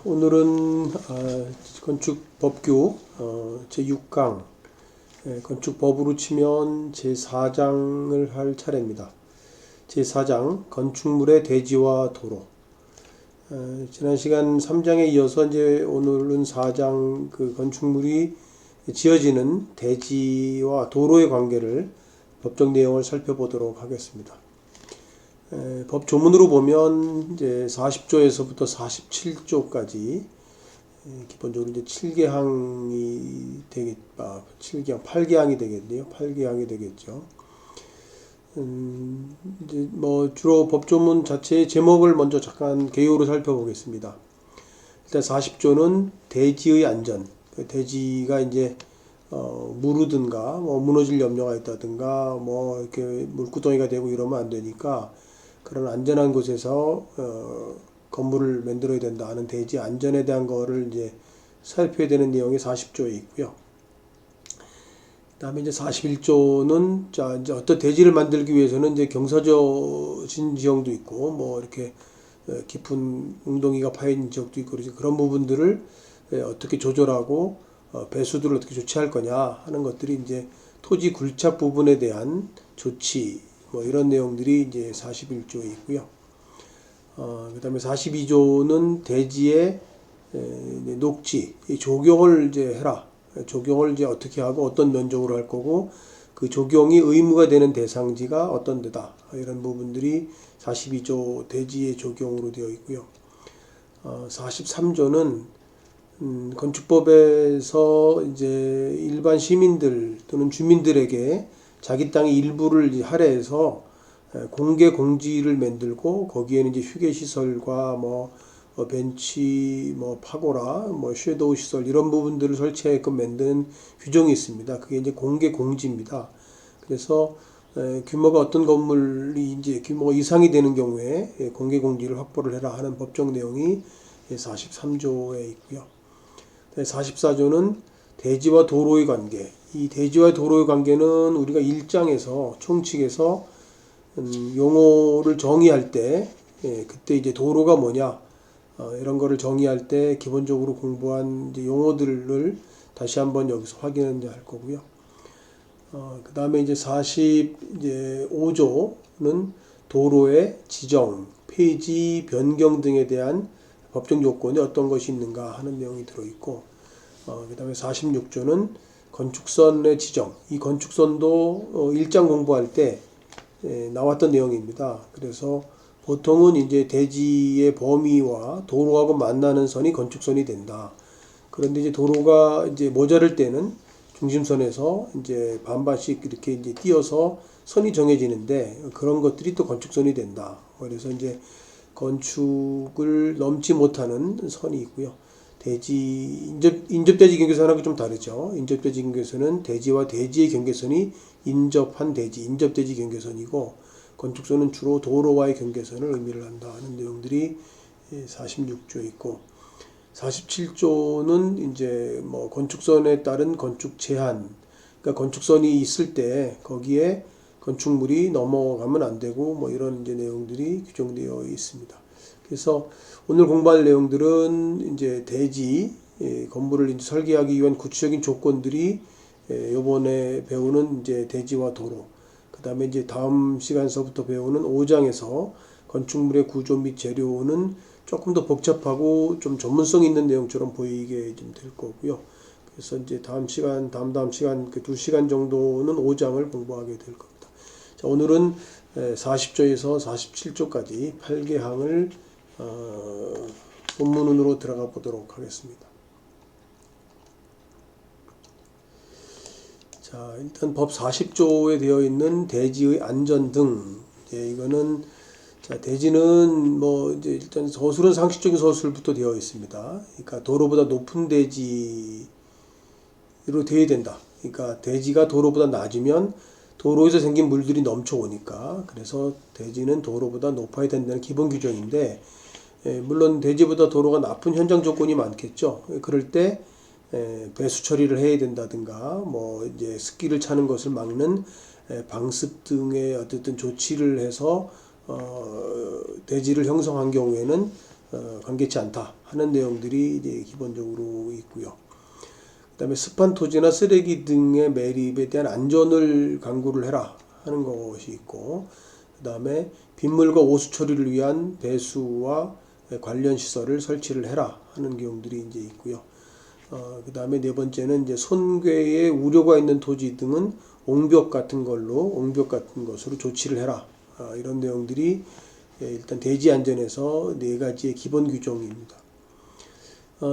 오늘은 건축법규 제6강 건축법으로 치면 제4장을 할 차례입니다. 제4장 건축물의 대지와 도로. 지난 시간 3장에 이어서 이제 오늘은 4장 그 건축물이 지어지는 대지와 도로의 관계를 법적 내용을 살펴보도록 하겠습니다. 법 조문으로 보면 이제 40조에서부터 47조까지 기본적으로 이제 7개항이 되겠다. 7개항, 8개항이 되겠네요. 8개항이 되겠죠. 이제 뭐 주로 법 조문 자체의 제목을 먼저 잠깐 개요로 살펴보겠습니다. 일단 40조는 대지의 안전. 대지가 이제 무르든가 뭐 무너질 염려가 있다든가 뭐 이렇게 물구덩이가 되고 이러면 안 되니까 그런 안전한 곳에서 건물을 만들어야 된다 하는 대지 안전에 대한 거를 이제 살펴야 되는 내용이 40조에 있고요. 그다음에 이제 41조는 자 이제 어떤 대지를 만들기 위해서는 이제 경사진 지형도 있고 뭐 이렇게 깊은 웅덩이가 파인 지역도 있고 그런 부분들을 어떻게 조절하고 배수들을 어떻게 조치할 거냐 하는 것들이 이제 토지 굴착 부분에 대한 조치 뭐 이런 내용들이 이제 41조에 있고요. 그 다음에 42조는 대지의 녹지, 조경을 이제 해라. 조경을 이제 어떻게 하고 어떤 면적으로 할 거고 그 조경이 의무가 되는 대상지가 어떤 데다. 이런 부분들이 42조 대지의 조경으로 되어 있고요. 43조는 건축법에서 이제 일반 시민들 또는 주민들에게 자기 땅의 일부를 할애해서 공개 공지를 만들고 거기에는 이제 휴게 시설과 뭐 벤치, 뭐 파고라, 뭐 섀도우 시설 이런 부분들을 설치하게끔 만드는 규정이 있습니다. 그게 이제 공개 공지입니다. 그래서 규모가 어떤 건물이 이제 규모가 이상이 되는 경우에 공개 공지를 확보를 해라 하는 법적 내용이 43조에 있고요. 44조는 대지와 도로의 관계. 이 대지와 도로의 관계는 우리가 1장에서 총칙에서 용어를 정의할 때 그때 이제 도로가 뭐냐 이런 거를 정의할 때 기본적으로 공부한 이제 용어들을 다시 한번 여기서 확인을 할 거고요. 그 다음에 이제 45조는 도로의 지정, 폐지, 변경 등에 대한 법적 요건이 어떤 것이 있는가 하는 내용이 들어있고 그 다음에 46조는 건축선의 지정. 이 건축선도 1장 공부할 때 나왔던 내용입니다. 그래서 보통은 이제 대지의 범위와 도로하고 만나는 선이 건축선이 된다. 그런데 이제 도로가 이제 모자랄 때는 중심선에서 이제 반반씩 이렇게 이제 띄어서 선이 정해지는데 그런 것들이 또 건축선이 된다. 그래서 이제 건축을 넘지 못하는 선이 있고요. 대지 인접대지 경계선하고 좀 다르죠. 인접대지 경계선은 대지와 대지의 경계선이 인접한 대지, 인접대지 경계선이고 건축선은 주로 도로와의 경계선을 의미를 한다 하는 내용들이 46조에 있고 47조는 이제 뭐 건축선에 따른 건축 제한, 그러니까 건축선이 있을 때 거기에 건축물이 넘어가면 안 되고 뭐 이런 이제 내용들이 규정되어 있습니다. 그래서 오늘 공부할 내용들은 이제 대지 건물을 이제 설계하기 위한 구체적인 조건들이 요번에 배우는 이제 대지와 도로, 그 다음에 이제 다음 시간서부터 배우는 5장에서 건축물의 구조 및 재료는 조금 더 복잡하고 좀 전문성 있는 내용처럼 보이게 좀 될 거고요. 그래서 이제 다음 시간 그 2시간 정도는 5장을 공부하게 될 겁니다. 자, 오늘은 40조에서 47조까지 8개항을 본문으로 들어가 보도록 하겠습니다. 자, 일단 법 40조에 되어 있는 대지의 안전 등, 이거는, 자, 대지는 뭐, 이제 일단 서술은 상식적인 서술부터 되어 있습니다. 그러니까 도로보다 높은 대지로 되어야 된다. 그러니까 대지가 도로보다 낮으면 도로에서 생긴 물들이 넘쳐오니까, 그래서 대지는 도로보다 높아야 된다는 기본 규정인데, 물론 대지보다 도로가 나쁜 현장 조건이 많겠죠. 그럴 때 배수 처리를 해야 된다든가 뭐 이제 습기를 차는 것을 막는 방습 등의 어쨌든 조치를 해서 대지를 형성한 경우에는 관계치 않다 하는 내용들이 이제 기본적으로 있고요. 그다음에 습한 토지나 쓰레기 등의 매립에 대한 안전을 강구를 해라 하는 것이 있고, 그다음에 빗물과 오수 처리를 위한 배수와 관련 시설을 설치를 해라 하는 내용들이 이제 있고요. 그다음에 네 번째는 이제 손괴에 우려가 있는 토지 등은 옹벽 같은 것으로 조치를 해라. 이런 내용들이 일단 대지 안전에서 네 가지의 기본 규정입니다.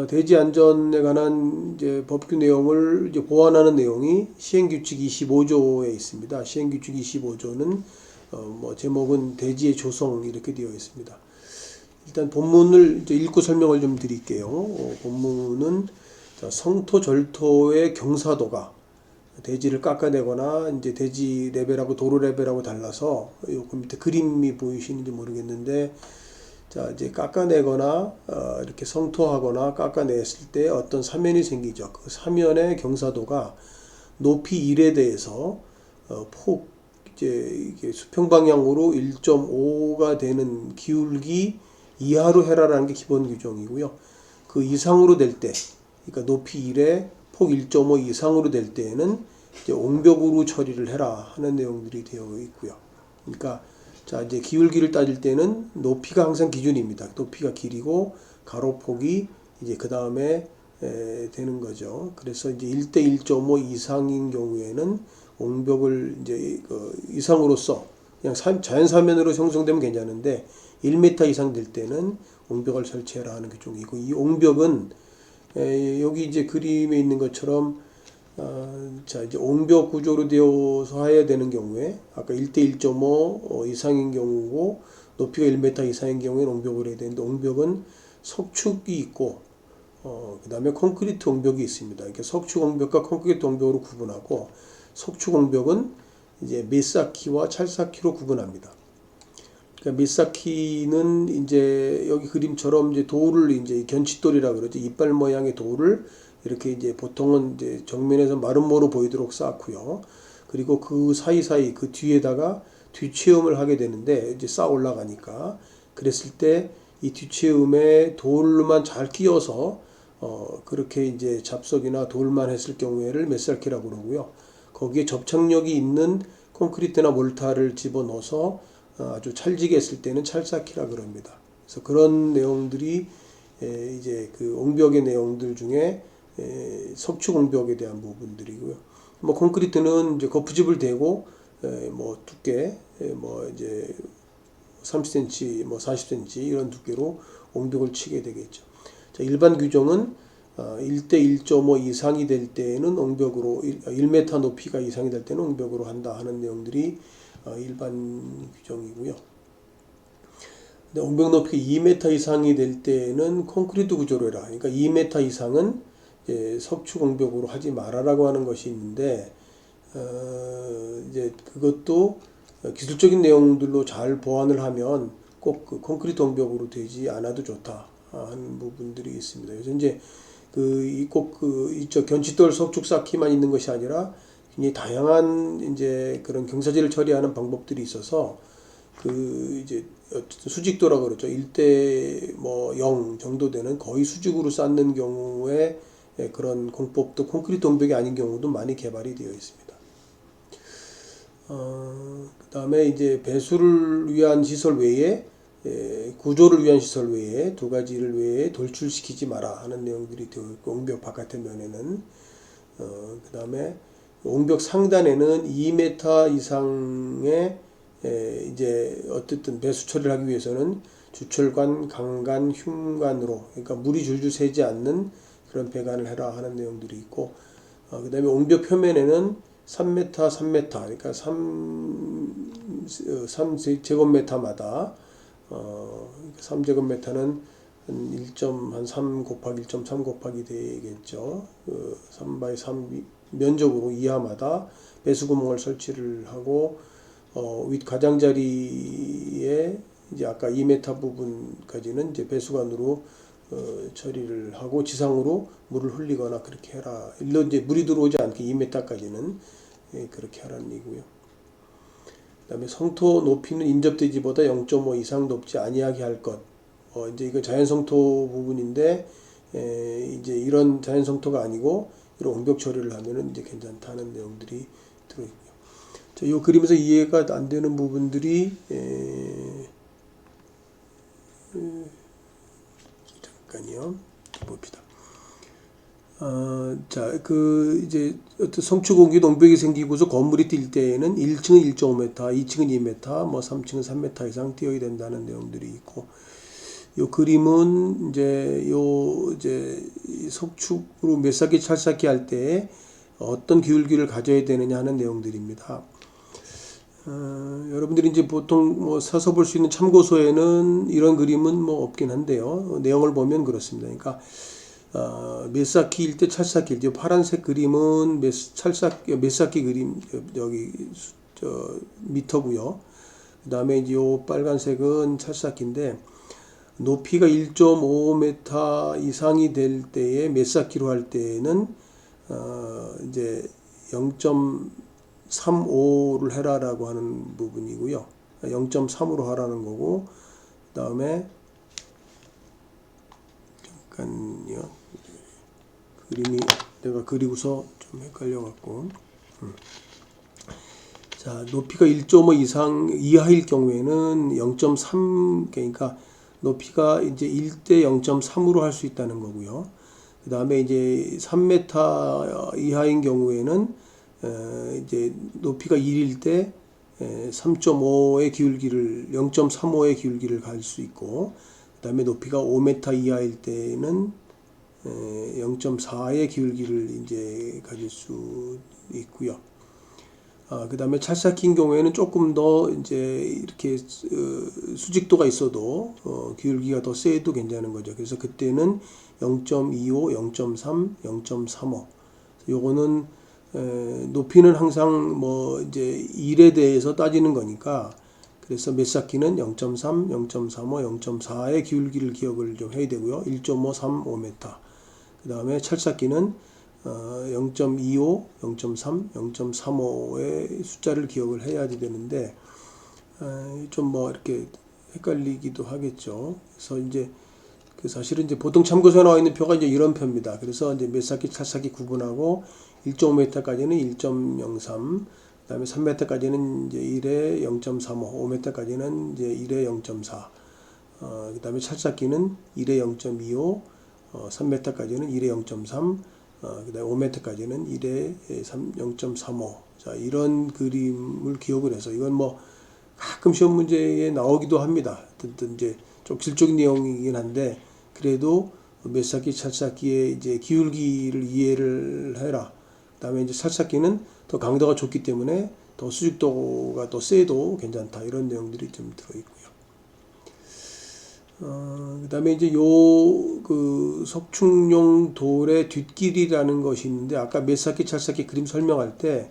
대지 안전에 관한 이제 법규 내용을 이제 보완하는 내용이 시행규칙 25조에 있습니다. 시행규칙 25조는 제목은 대지의 조성 이렇게 되어 있습니다. 일단 본문을 이제 읽고 설명을 좀 드릴게요. 본문은 성토 절토의 경사도가 대지를 깎아내거나 이제 대지 레벨하고 도로 레벨하고 달라서 요 밑에 그림이 보이시는지 모르겠는데, 자 이제 깎아내거나 이렇게 성토하거나 깎아냈을 때 어떤 사면이 생기죠. 그 사면의 경사도가 높이 1에 대해서 폭 이제 이게 수평 방향으로 1.5가 되는 기울기 이하로 해라라는 게 기본 규정이고요. 그 이상으로 될 때, 그러니까 높이 1에 폭 1.5 이상으로 될 때에는 이제 옹벽으로 처리를 해라 하는 내용들이 되어 있고요. 그러니까 자 이제 기울기를 따질 때는 높이가 항상 기준입니다. 높이가 길이고 가로폭이 이제 그 다음에 되는 거죠. 그래서 이제 1대 1.5 이상인 경우에는 옹벽을 이제 이상으로서 그냥 자연사면으로 형성되면 괜찮은데 1m 이상 될 때는 옹벽을 설치해라 하는 규정이고, 이 옹벽은 여기 이제 그림에 있는 것처럼 자 이제 옹벽 구조로 되어서 해야 되는 경우에 아까 1대 1.5 이상인 경우고 높이가 1m 이상인 경우에는 옹벽을 해야 되는데, 옹벽은 석축이 있고 그 다음에 콘크리트 옹벽이 있습니다. 이렇게 석축 옹벽과 콘크리트 옹벽으로 구분하고, 석축 옹벽은 이제 메사키와 찰사키로 구분합니다. 그러니까 메사키는 이제 여기 그림처럼 이제 돌을 이제 견칫돌이라 그러죠. 이빨 모양의 돌을 이렇게 이제 보통은 이제 정면에서 마름모로 보이도록 쌓고요. 그리고 그 사이사이 그 뒤에다가 뒷체음을 하게 되는데 이제 쌓아 올라가니까, 그랬을 때 이 뒷체음에 돌만 잘 끼워서 그렇게 이제 잡석이나 돌만 했을 경우에를 메살키라고 그러고요. 거기에 접착력이 있는 콘크리트나 몰타를 집어넣어서 아주 찰지게 했을 때는 찰사키라 그럽니다. 그래서 그런 내용들이 이제 그 옹벽의 내용들 중에 석축 옹벽에 대한 부분들이고요. 뭐 콘크리트는 이제 거푸집을 대고 뭐 두께 이제 30cm, 뭐 40cm 이런 두께로 옹벽을 치게 되겠죠. 자, 일반 규정은 1대 1.5 이상이 될 때는 옹벽으로 1m 높이가 이상이 될 때는 옹벽으로 한다 하는 내용들이 일반 규정이고요. 근데 옹벽 높이가 2m 이상이 될 때는 콘크리트 구조로 해라. 그러니까 2m 이상은 석축 옹벽으로 하지 말아라고 하는 것이 있는데, 이제 그것도 기술적인 내용들로 잘 보완을 하면 꼭 그 콘크리트 옹벽으로 되지 않아도 좋다 하는 부분들이 있습니다. 그래서 이제 이쪽 견칫돌 석축 쌓기만 있는 것이 아니라 굉장히 다양한 이제 그런 경사지를 처리하는 방법들이 있어서 그 이제 수직도라고 그러죠. 1대 0 정도 되는 거의 수직으로 쌓는 경우에 그런 공법도 콘크리트 옹벽이 아닌 경우도 많이 개발이 되어 있습니다. 그 다음에 이제 배수를 위한 시설 외에 구조를 위한 시설 외에 두 가지를 외에 돌출시키지 마라 하는 내용들이 되어 있고, 옹벽 바깥의 면에는 그 다음에 옹벽 상단에는 2m 이상의 이제 어쨌든 배수 처리를 하기 위해서는 주철관, 강간, 흉관으로, 그러니까 물이 줄줄 새지 않는 그런 배관을 해라 하는 내용들이 있고, 그 다음에 옹벽 표면에는 3m, 3m, 그러니까 3제곱미터마다 3제곱미터는 한 3 곱하기 1.3 곱하기 되겠죠. 3x3 면적으로 이하마다 배수구멍을 설치를 하고, 윗 가장자리에 이제 아까 2m 부분까지는 이제 배수관으로 처리를 하고 지상으로 물을 흘리거나 그렇게 해라. 일로 이제 물이 들어오지 않게 2m까지는 그렇게 하라는 얘기고요. 그다음에 성토 높이는 인접대지보다 0.5 이상 높지 아니하게 할 것. 이제 이거 자연성토 부분인데 이제 이런 자연성토가 아니고 이런 옹벽 처리를 하면은 이제 괜찮다는 내용들이 들어있고요. 자, 이 그림에서 이해가 안 되는 부분들이 잠깐요 봅시다. 자, 이제 어떤 성추공기 농벽이 생기고서 건물이 뛸 때에는 1층은 1.5m, 2층은 2m, 뭐 3층은 3m 이상 띄어야 된다는 내용들이 있고, 요 그림은 이제 석축으로 메싸기 찰쌓기 할 때 어떤 기울기를 가져야 되느냐 하는 내용들입니다. 여러분들이 이제 보통 뭐 사서 볼 수 있는 참고서에는 이런 그림은 뭐 없긴 한데요. 내용을 보면 그렇습니다. 그러니까 메쌓기일 때 찰쌓기일 때 파란색 그림은 메쌓기 그림 여기 미터고요. 그다음에 이제 요 빨간색은 찰쌓기인데 높이가 1.5m 이상이 될 때에 메쌓기로 할 때는 이제 0.35를 해라라고 하는 부분이고요. 0.3으로 하라는 거고, 그 다음에 잠깐요. 그림이 내가 그리고서 좀 헷갈려갖고. 자, 높이가 1.5 이하일 경우에는 0.3, 그러니까 높이가 이제 1대 0.3으로 할 수 있다는 거고요. 그 다음에 이제 3m 이하인 경우에는 이제 높이가 1일 때 3.5의 기울기를 0.35의 기울기를 갈 수 있고, 그 다음에 높이가 5m 이하일 때는 0.4의 기울기를 이제 가질 수 있고요. 그 다음에 찰쌓기인 경우에는 조금 더 이제 이렇게 수직도가 있어도 기울기가 더 세도 괜찮은 거죠. 그래서 그때는 0.25, 0.3, 0.35. 요거는 높이는 항상 뭐 이제 1에 대해서 따지는 거니까, 그래서 메쌓기는 0.3, 0.35, 0.4의 기울기를 기억을 좀 해야 되고요. 1.5, 3, 5m. 그 다음에 찰쌓기는 0.25, 0.3, 0.35의 숫자를 기억을 해야지 되는데, 좀 뭐 이렇게 헷갈리기도 하겠죠. 그래서 이제 사실은 이제 보통 참고서에 나와 있는 표가 이제 이런 표입니다. 그래서 이제 메쌓기, 찰쌓기 구분하고 1.5m까지는 1.03, 그다음에 3m까지는 이제 1에 0.35, 5m까지는 이제 1에 0.4, 그다음에 찰쌓기는 1에 0.25, 3m까지는 1에 0.3, 그다음에 5m까지는 1에 0.35. 자, 이런 그림을 기억을 해서, 이건 뭐 가끔 시험 문제에 나오기도 합니다. 어떤 이제 좀 질적인 내용이긴 한데, 그래도 메쌓기, 찰쌓기의 이제 기울기를 이해를 해라. 그다음에 이제 찰쌓기는 더 강도가 좋기 때문에 더 수직도가 더 세도 괜찮다. 이런 내용들이 좀 들어있고요. 그다음에 이제 그 석축용 돌의 뒷길이라는 것이 있는데, 아까 메쌓기, 찰쌓기 그림 설명할 때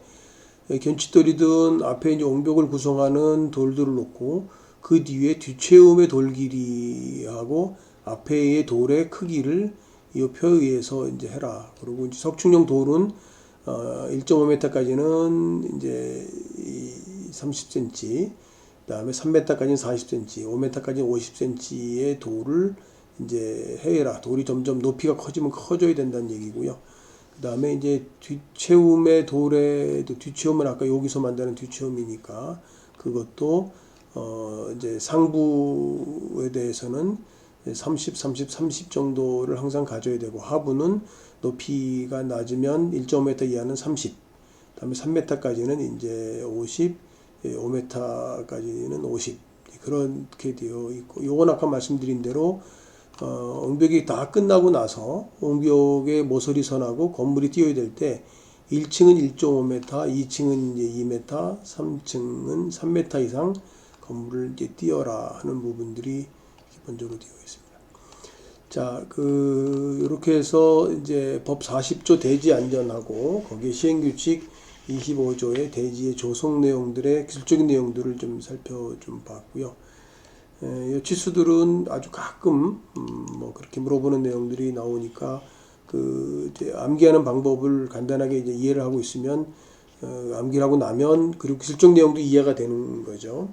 견치돌이든 앞에 이제 옹벽을 구성하는 돌들을 놓고 그 뒤에 뒷체움의 돌 길이하고 앞에의 돌의 크기를 이 표에 의해서 이제 해라. 그리고 이제 석축용 돌은 1.5m까지는 이제 30cm, 그다음에 3m까지는 40cm, 5m까지는 50cm의 돌을 이제 해라. 돌이 점점 높이가 커지면 커져야 된다는 얘기고요. 그다음에 이제 뒷체움의 돌에도, 뒷체움은 아까 여기서 만드는 뒷체움이니까 그것도 이제 상부에 대해서는 30, 30, 30 정도를 항상 가져야 되고, 하부는 높이가 낮으면 1.5m 이하는 30, 그다음에 3m까지는 이제 50, 5m까지는 50, 그렇게 되어 있고, 요건 아까 말씀드린 대로 옹벽이 다 끝나고 나서 옹벽의 모서리 선하고 건물이 띄어야 될 때 1층은 1.5m, 2층은 이제 2m, 3층은 3m 이상 건물을 이제 띄어라 하는 부분들이 기본적으로 되어 있습니다. 자, 이렇게 해서 이제 법 40조 대지 안전하고 거기에 시행규칙 25조의 대지의 조성 내용들의 기술적인 내용들을 좀 봤고요. 치수들은 아주 가끔 뭐 그렇게 물어보는 내용들이 나오니까 이제 암기하는 방법을 간단하게 이제 이해를 하고 있으면 암기를 하고 나면 그리고 기술적 내용도 이해가 되는 거죠.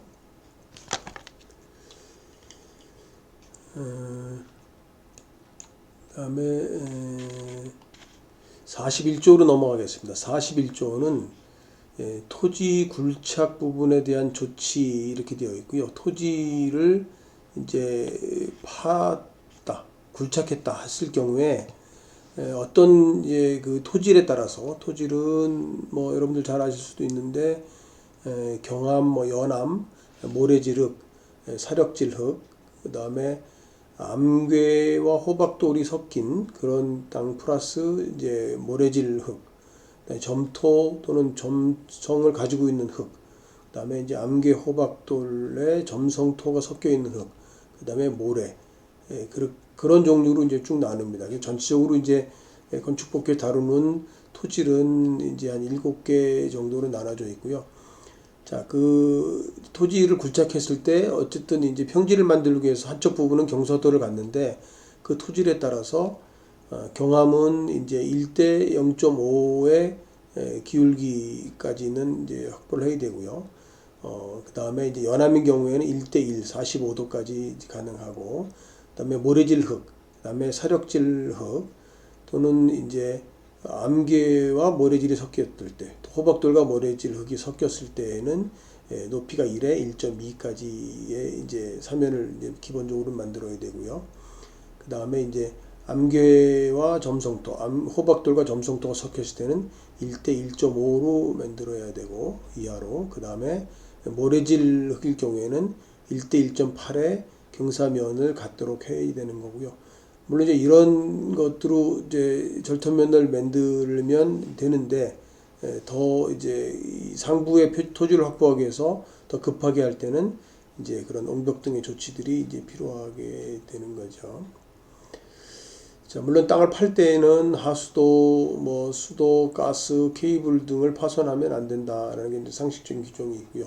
그다음에 41조로 넘어가겠습니다. 41조는 토지 굴착 부분에 대한 조치 이렇게 되어 있고요. 토지를 이제 파다, 굴착했다 했을 경우에 어떤 그 토질에 따라서 토질은 뭐 여러분들 잘 아실 수도 있는데 경암, 뭐 연암, 모래질흙, 사력질흙, 그다음에 암괴와 호박돌이 섞인 그런 땅 플러스 이제 모래질흙, 점토 또는 점성을 가지고 있는 흙, 그다음에 이제 암괴 호박돌에 점성토가 섞여 있는 흙, 그다음에 모래, 그런 종류로 이제 쭉 나눕니다. 전체적으로 이제 건축법규에 다루는 토질은 이제 한 7개 정도로 나눠져 있고요. 자, 그 토지를 굴착했을 때 어쨌든 이제 평지를 만들기 위해서 한쪽 부분은 경사도를 갖는데 그 토질에 따라서 경함은 이제 1대 0.5의 기울기까지는 이제 확보를 해야 되고요. 그 다음에 이제 연암인 경우에는 1대 1, 45도까지 가능하고, 그 다음에 모래질 흙, 그 다음에 사력질 흙, 또는 이제 암괴와 모래질이 섞였을 때, 호박돌과 모래질 흙이 섞였을 때에는 높이가 1에 1.2까지의 이제 사면을 이제 기본적으로 만들어야 되고요. 그 다음에 이제 암괴와 점성토, 호박돌과 점성토가 섞였을 때는 1대 1.5로 만들어야 되고 이하로. 그 다음에 모래질 흙일 경우에는 1대 1.8의 경사면을 갖도록 해야 되는 거고요. 물론 이제 이런 것들로 이제 절터면을 만들면 되는데 더 이제 상부의 토지를 확보하기 위해서 더 급하게 할 때는 이제 그런 옹벽 등의 조치들이 이제 필요하게 되는 거죠. 자, 물론 땅을 팔 때에는 하수도, 뭐 수도, 가스, 케이블 등을 파손하면 안 된다라는 게 이제 상식적인 규정이 있고요.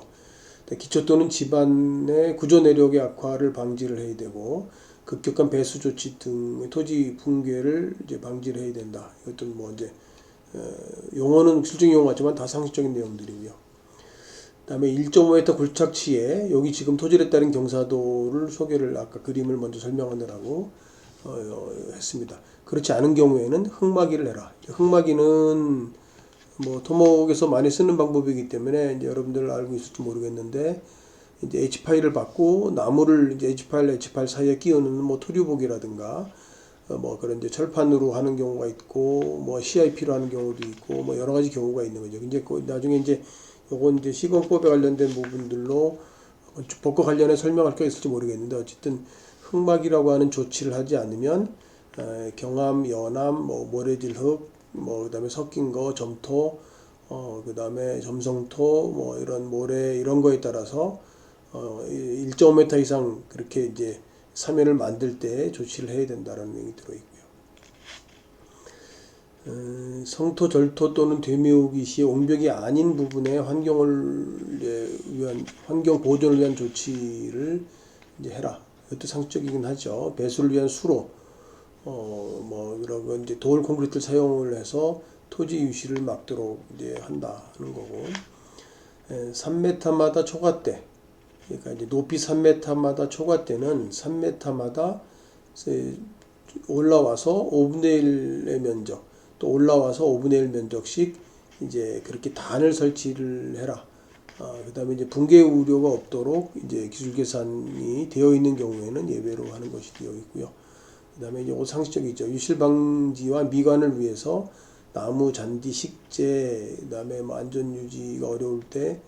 기초 또는 집안의 구조 내력의 악화를 방지를 해야 되고, 급격한 배수 조치 등 토지 붕괴를 이제 방지를 해야 된다. 이것도 뭐 이제 용어는 실증 용어 같지만 다 상식적인 내용들이고요. 그다음에 1.5m 굴착치에 여기 지금 토질에 따른 경사도를 소개를 아까 그림을 먼저 설명하느라고 했습니다. 그렇지 않은 경우에는 흙막이를 해라. 흙막이는 뭐 토목에서 많이 쓰는 방법이기 때문에 이제 여러분들 알고 있을지 모르겠는데, 이제 H 파일을 받고 나무를 이제 H 파일 사이에 끼우는 뭐 토류복이라든가 뭐 그런 이제 철판으로 하는 경우가 있고, 뭐 CIP로 하는 경우도 있고, 뭐 여러 가지 경우가 있는 거죠. 이제 나중에 이제 요건 이제 시공법에 관련된 부분들로 법과 관련해 설명할 게 있을지 모르겠는데, 어쨌든 흙막이라고 하는 조치를 하지 않으면 경암, 연암, 뭐 모래질 흙, 뭐 그다음에 섞인 거, 점토, 그다음에 점성토, 뭐 이런 모래 이런 거에 따라서 1.5m 이상 그렇게 이제 사면을 만들 때 조치를 해야 된다는 내용이 들어 있고요. 성토, 절토 또는 되메우기 시 옹벽이 아닌 부분에 환경을 위한 환경 보존을 위한 조치를 이제 해라. 이것도 상식적이긴 하죠. 배수를 위한 수로 뭐 이런 건 이제 돌 콘크리트를 사용을 해서 토지 유실을 막도록 이제 한다는 거고, 3m마다 초과대, 그러니까 이제 높이 3m마다 초과대는 3m마다 올라와서 5분의 1의 면적, 또 올라와서 5분의 1 면적씩 이제 그렇게 단을 설치를 해라. 그 다음에 이제 붕괴 우려가 없도록 이제 기술 계산이 되어 있는 경우에는 예외로 하는 것이 되어 있고요. 그 다음에 이제 상식적이죠. 유실 방지와 미관을 위해서 나무, 잔디, 식재, 그 다음에 뭐 안전 유지가 어려울 때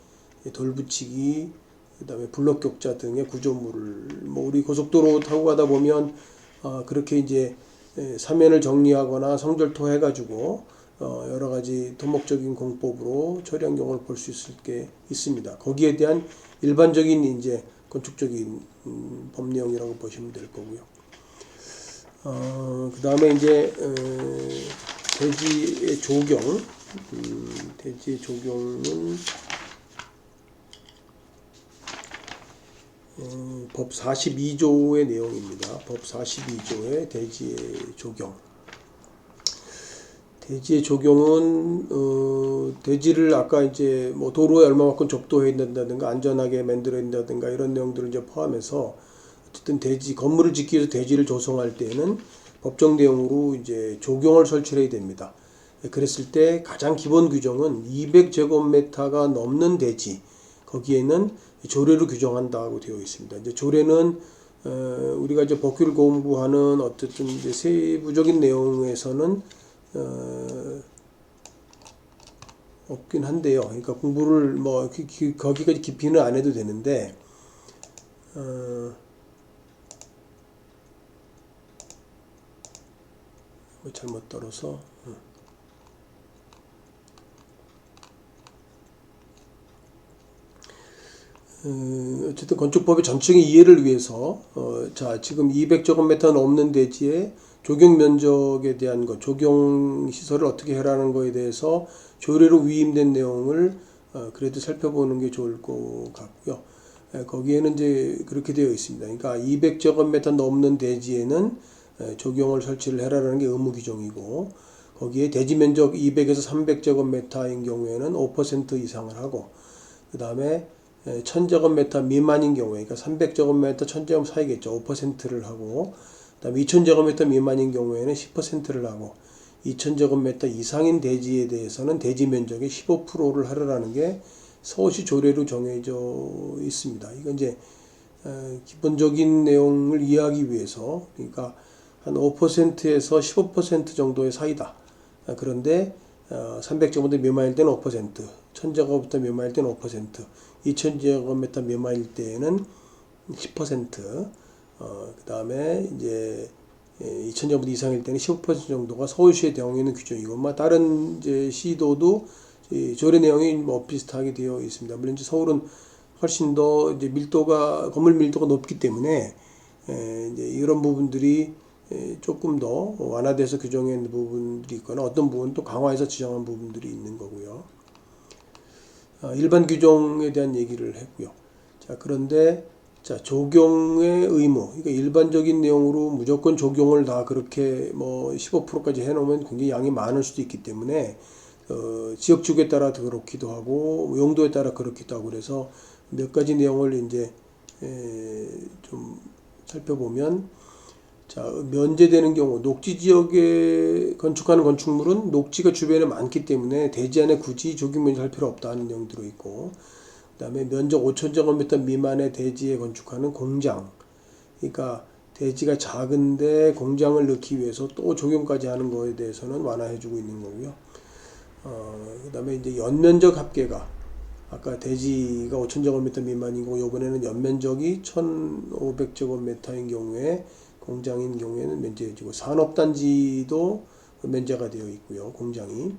돌 붙이기, 그 다음에 블록 격자 등의 구조물을 뭐 우리 고속도로 타고 가다 보면 그렇게 이제 사면을 정리하거나 성절토 해가지고 여러 가지 토목적인 공법으로 처리한 경우를 볼 수 있을 게 있습니다. 거기에 대한 일반적인 이제 건축적인 법령이라고 보시면 될 거고요. 그 다음에 이제 대지의 조경, 대지의 조경은 법 42조의 내용입니다. 법 42조의 대지의 조경. 대지의 조경은 대지를 아까 이제 뭐 도로에 얼마만큼 접도해야 된다든가 안전하게 만들어야 된다든가 이런 내용들을 이제 포함해서 어쨌든 대지 건물을 짓기 위해서 대지를 조성할 때에는 법정 내용으로 이제 조경을 설치해야 됩니다. 그랬을 때 가장 기본 규정은 200제곱미터가 넘는 대지 거기에는 조례로 규정한다고 되어 있습니다. 이제 조례는 우리가 이제 법규를 공부하는 어쨌든 이제 세부적인 내용에서는 없긴 한데요. 그러니까 공부를 뭐 거기까지 깊이는 안 해도 되는데 잘못 떨어서 어쨌든 건축법의 전체적인 이해를 위해서 자 지금 200제곱미터 넘는 대지에 조경 면적에 대한 것, 조경 시설을 어떻게 해라는 거에 대해서 조례로 위임된 내용을 그래도 살펴보는 게 좋을 것 같고요. 거기에는 이제 그렇게 되어 있습니다. 그러니까 200제곱미터 넘는 대지에는 조경을 설치를 해라라는 게 의무 규정이고, 거기에 대지 면적 200에서 300제곱미터인 경우에는 5% 이상을 하고, 그 다음에 1000제곱미터 미만인 경우에, 그러니까 300제곱미터 1000제곱 사이겠죠. 5%를 하고, 그 다음에 2000제곱미터 미만인 경우에는 10%를 하고, 2000제곱미터 이상인 대지에 대해서는 대지 면적의 15%를 하라는 게 서울시 조례로 정해져 있습니다. 이건 이제 기본적인 내용을 이해하기 위해서, 그러니까 한 5%에서 15% 정도의 사이다. 그런데 300제곱미터 미만일 때는 5%, 1000제곱미터 미만일 때는 5%, 2000제곱미터 미만일 때는 10%, 그 다음에 이제 2000제곱미터 이상일 때는 15% 정도가 서울시에 되어 있는 규정이고, 뭐 다른 이제 시도도 조례 내용이 뭐 비슷하게 되어 있습니다. 물론 이제 서울은 훨씬 더 이제 밀도가 건물 밀도가 높기 때문에 이제 이런 부분들이 조금 더 완화돼서 규정해 있는 부분들이 있거나 어떤 부분은 또 강화해서 지정한 부분들이 있는 거고요. 일반 규정에 대한 얘기를 했고요. 자, 그런데 자, 적용의 의무. 그러니까 일반적인 내용으로 무조건 적용을 다 그렇게 뭐 15%까지 해놓으면 굉장히 양이 많을 수도 있기 때문에 지역주에 따라 그렇기도 하고 용도에 따라 그렇기도 하고, 그래서 몇 가지 내용을 이제 좀 살펴보면, 자, 면제되는 경우 녹지 지역에 건축하는 건축물은 녹지가 주변에 많기 때문에 대지 안에 굳이 조경 면제 할 필요 없다는 내용 들어있고, 그 다음에 면적 5000제곱미터 미만의 대지에 건축하는 공장, 그러니까 대지가 작은데 공장을 넣기 위해서 또 조경까지 하는 거에 대해서는 완화해주고 있는 거고요. 그 다음에 이제 연면적 합계가 아까 대지가 5000제곱미터 미만이고 요번에는 연면적이 1500제곱미터인 경우에 공장인 경우에는 면제해주고, 산업단지도 면제가 되어 있고요. 공장이.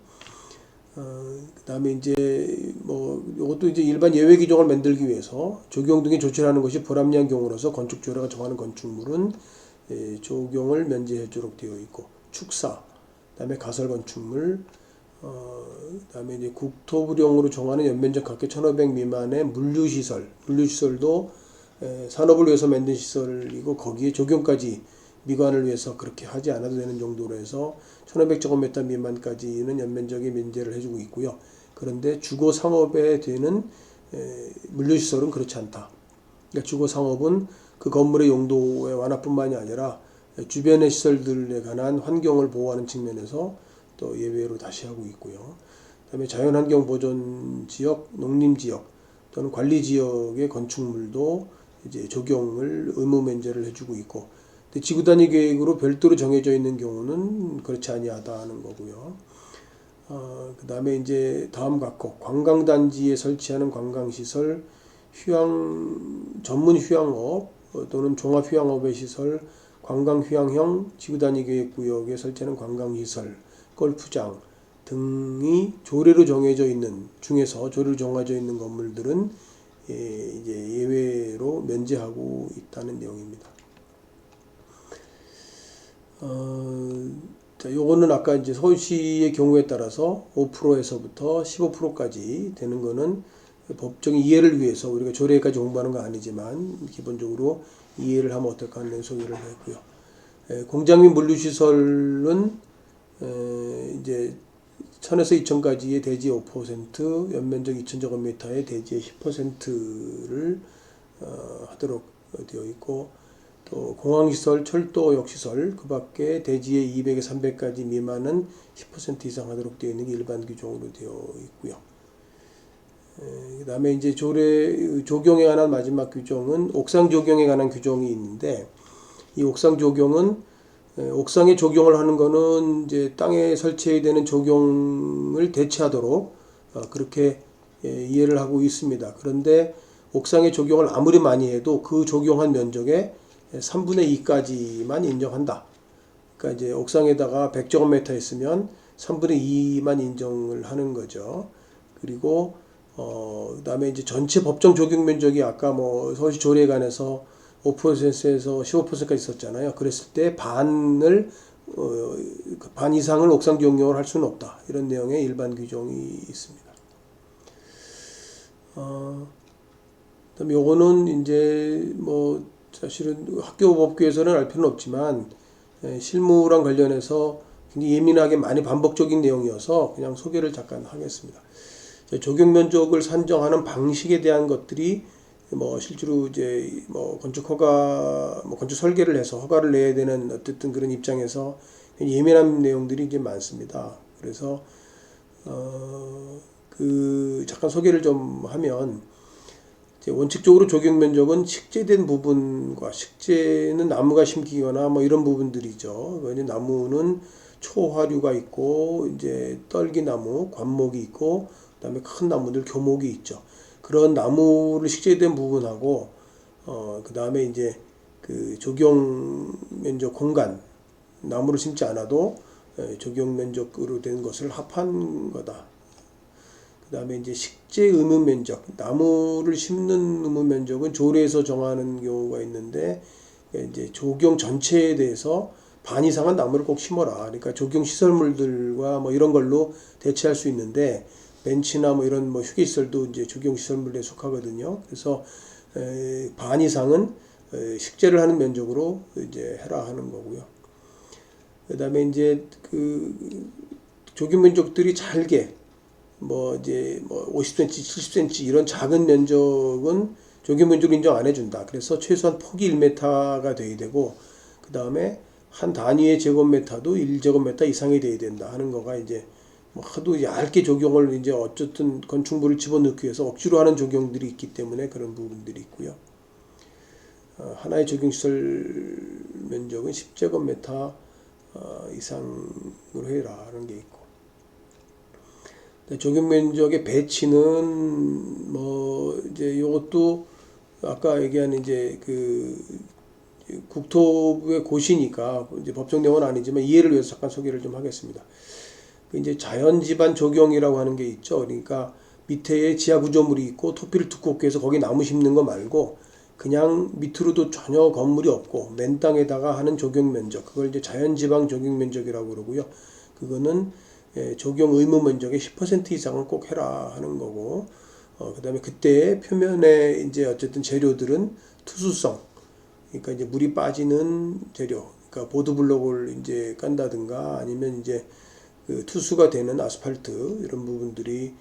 그 다음에 이제 뭐 이것도 이제 일반 예외 규정을 만들기 위해서 적용 등의 조치를 하는 것이 불합리한 경우로서 건축조례가 정하는 건축물은 적용을 면제해주도록 되어 있고, 축사, 그 다음에 가설 건축물, 그 다음에 이제 국토부령으로 정하는 연면적 합계 1500 미만의 물류시설, 물류시설도 산업을 위해서 만든 시설이고 거기에 적용까지 미관을 위해서 그렇게 하지 않아도 되는 정도로 해서 1500제곱미터 미만까지는 연면적인 면제를 해주고 있고요. 그런데 주거 상업에 되는 물류시설은 그렇지 않다. 그러니까 주거 상업은 그 건물의 용도의 완화뿐만이 아니라 주변의 시설들에 관한 환경을 보호하는 측면에서 또 예외로 다시 하고 있고요. 그다음에 자연환경 보존 지역, 농림 지역 또는 관리 지역의 건축물도 이제 적용을 의무 면제를 해주고 있고, 근데 지구 단위 계획으로 별도로 정해져 있는 경우는 그렇지 아니하다는 거고요. 그다음에 이제 다음 각호, 관광단지에 설치하는 관광시설, 전문 휴양업 또는 종합휴양업의 시설, 관광휴양형 지구 단위 계획 구역에 설치하는 관광시설, 골프장 등이 조례로 정해져 있는 중에서 조례로 정해져 있는 건물들은 이제 예외로 면제하고 있다는 내용입니다. 자, 요거는 아까 이제 서울시의 경우에 따라서 5%에서부터 15%까지 되는 거는 법적인 이해를 위해서 우리가 조례까지 공부하는 건 아니지만 기본적으로 이해를 하면 어떨까 하는 소개를 했고요. 공장 및 물류시설은 이제 1000에서 2000까지의 대지의 5%, 연면적 2000제곱미터의 대지의 10%를 하도록 되어 있고, 또 공항시설, 철도역시설, 그 밖에 대지의 200에 300가지 미만은 10% 이상 하도록 되어 있는 게 일반 규정으로 되어 있고요. 그 다음에 이제 조경에 관한 마지막 규정은 옥상 조경에 관한 규정이 있는데, 이 옥상 조경은 옥상에 조경을 하는 거는 이제 땅에 설치해야 되는 조경을 대체하도록 그렇게 이해를 하고 있습니다. 그런데 옥상에 조경을 아무리 많이 해도 그 조경한 면적의 3분의 2까지만 인정한다. 그러니까 이제 옥상에다가 100제곱미터 있으면 3분의 2만 인정을 하는 거죠. 그리고 그다음에 이제 전체 법정 적용 면적이 아까 뭐 서울시 조례에 관해서 5%에서 15%까지 있었잖아요. 그랬을 때 반 이상을 옥상 적용을 할 수는 없다. 이런 내용의 일반 규정이 있습니다. 그다음에 요거는 이제 뭐 사실은 학교법규에서는 알 필요는 없지만 실무랑 관련해서 굉장히 예민하게 많이 반복적인 내용이어서 그냥 소개를 잠깐 하겠습니다. 적용 면적을 산정하는 방식에 대한 것들이 뭐 실제로 이제 뭐 건축 설계를 해서 허가를 내야 되는 어쨌든 그런 입장에서 예민한 내용들이 이제 많습니다. 그래서 잠깐 소개를 좀 하면, 원칙적으로 적용 면적은 식재된 부분과, 식재는 나무가 심기거나 뭐 이런 부분들이죠. 왜냐면 나무는 초화류가 있고 이제 떨기나무, 관목이 있고 그다음에 큰 나무들 교목이 있죠. 그런 나무를 식재된 부분하고 그다음에 이제 그 적용 면적 공간, 나무를 심지 않아도 적용 면적으로 된 것을 합한 거다. 그 다음에 이제 식재 의무 면적, 나무를 심는 의무 면적은 조례에서 정하는 경우가 있는데, 이제 조경 전체에 대해서 반 이상은 나무를 꼭 심어라. 그러니까 조경 시설물들과 뭐 이런 걸로 대체할 수 있는데, 벤치나 뭐 이런 뭐 휴게시설도 이제 조경 시설물에 속하거든요. 그래서 반 이상은 식재를 하는 면적으로 이제 해라 하는 거고요. 그 다음에 이제 그 조경 면적들이 잘게 뭐 이제 뭐 50cm, 70cm 이런 작은 면적은 적용 면적을 인정 안 해준다. 그래서 최소한 폭이 1m가 돼야 되고, 그 다음에 한 단위의 제곱미터도 1제곱미터 이상이 돼야 된다 하는 거가 이제 뭐 하도 얇게 적용을 이제 어쨌든 건축물을 집어넣기 위해서 억지로 하는 적용들이 있기 때문에 그런 부분들이 있고요. 하나의 적용시설 면적은 10제곱미터 이상으로 해라라는 게 있고, 적용 면적의 배치는 뭐 이제 이것도 아까 얘기한 이제 그 국토부의 고시니까 이제 법정 내용은 아니지만 이해를 위해서 잠깐 소개를 좀 하겠습니다. 이제 자연 지반 적용이라고 하는 게 있죠. 그러니까 밑에 지하 구조물이 있고 토피를 두껍게 해서 거기 나무 심는 거 말고 그냥 밑으로도 전혀 건물이 없고 맨 땅에다가 하는 적용 면적, 그걸 이제 자연 지방 적용 면적이라고 그러고요. 그거는 적용 의무 면적의 10% 이상은 꼭 해라 하는 거고, 그다음에 그때 표면에 이제 어쨌든 재료들은 투수성, 그러니까 이제 물이 빠지는 재료, 그러니까 보드블록을 이제 깐다든가 아니면 이제 그 투수가 되는 아스팔트 이런 부분들이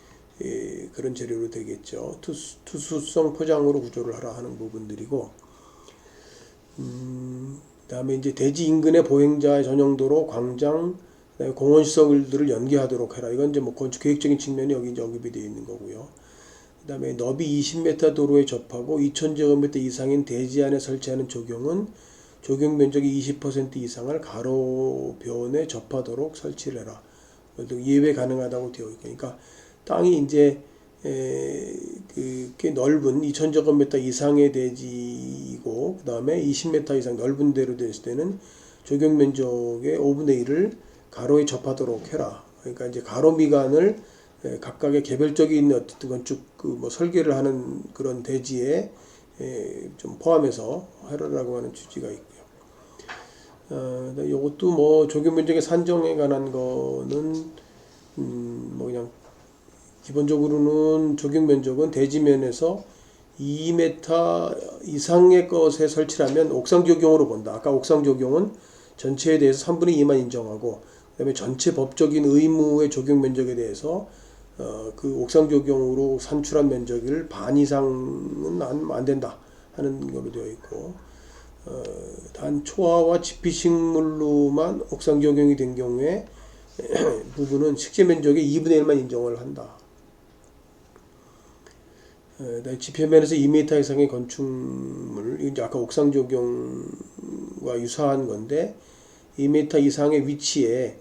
그런 재료로 되겠죠. 투수성 포장으로 구조를 하라 하는 부분들이고, 그다음에 이제 대지 인근의 보행자 전용도로, 광장, 공원시설들을 연계하도록 해라. 이건 이제 뭐 건축 계획적인 측면이 여기 이제 언급이 되어 있는 거고요. 그다음에 너비 20m 도로에 접하고 2000제곱미터 이상인 대지 안에 설치하는 조경은 적용 면적의 20% 이상을 가로변에 접하도록 설치를 해라. 예외 가능하다고 되어 있고, 그러니까 땅이 이제 꽤 넓은 2000제곱미터 이상의 대지이고, 그 다음에 20m 이상 넓은 데로 됐을 때는 적용 면적의 5분의 1을 가로에 접하도록 해라. 그러니까 이제 가로 미간을 각각의 개별적인 어쨌든 건축 뭐 설계를 하는 그런 대지에 좀 포함해서 하라라고 하는 취지가 있고요. 이것도 뭐 적용 면적의 산정에 관한 거는 뭐 그냥 기본적으로는 적용 면적은 대지면에서 2m 이상의 것에 설치하면 옥상 적용으로 본다. 아까 옥상 적용은 전체에 대해서 3분의 2만 인정하고, 그다음에 전체 법적인 의무의 적용 면적에 대해서 그 옥상 적용으로 산출한 면적을 반 이상은 안 된다 하는 걸로 되어 있고, 단 초화와 지피식물로만 옥상 적용이 된 경우에 부분은 식재 면적의 2분의 1만 인정을 한다. 지표면에서 2m 이상의 건축물, 이제 아까 옥상 적용과 유사한 건데 2m 이상의 위치에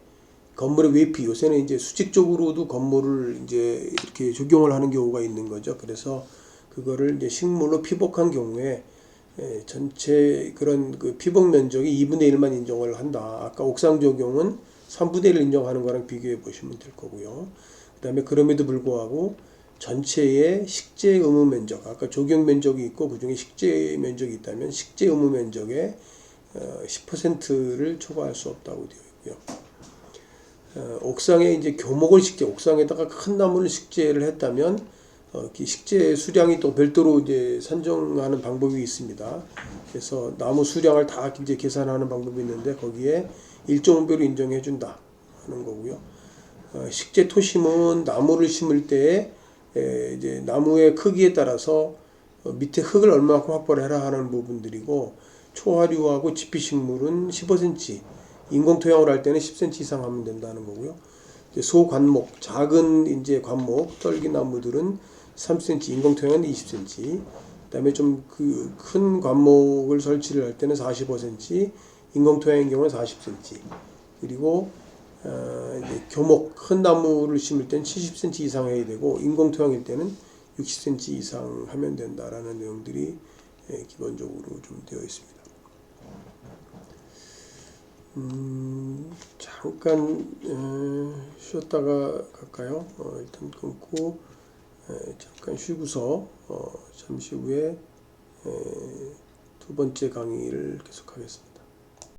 건물의 외피, 요새는 이제 수직적으로도 건물을 이제 이렇게 적용을 하는 경우가 있는 거죠. 그래서 그거를 이제 식물로 피복한 경우에 전체 그런 그 피복 면적이 2분의 1만 인정을 한다. 아까 옥상 적용은 3분의 1을 인정하는 거랑 비교해 보시면 될 거고요. 그 다음에 그럼에도 불구하고 전체의 식재 의무 면적, 아까 적용 면적이 있고 그 중에 식재 면적이 있다면 식재 의무 면적의 10%를 초과할 수 없다고 되어 있고요. 옥상에 이제 교목을 식재, 옥상에다가 큰 나무를 식재를 했다면 식재 수량이 또 별도로 이제 산정하는 방법이 있습니다. 그래서 나무 수량을 다 이제 계산하는 방법이 있는데 거기에 일정별로 인정해 준다 하는 거고요. 식재 토심은 나무를 심을 때 이제 나무의 크기에 따라서 밑에 흙을 얼마만큼 확보를 해라 하는 부분들이고, 초화류하고 지피식물은 15cm, 인공토양을 할 때는 10cm 이상 하면 된다는 거고요. 소관목, 작은 이제 관목, 떨기나무들은 3cm, 인공토양은 20cm. 그다음에 좀 그 큰 관목을 설치를 할 때는 45cm, 인공토양인 경우는 40cm. 그리고 이제 교목, 큰 나무를 심을 때는 70cm 이상 해야 되고, 인공토양일 때는 60cm 이상 하면 된다라는 내용들이 기본적으로 좀 되어 있습니다. 잠깐 쉬었다가 갈까요? 일단 끊고 잠깐 쉬고서 잠시 후에 두 번째 강의를 계속하겠습니다.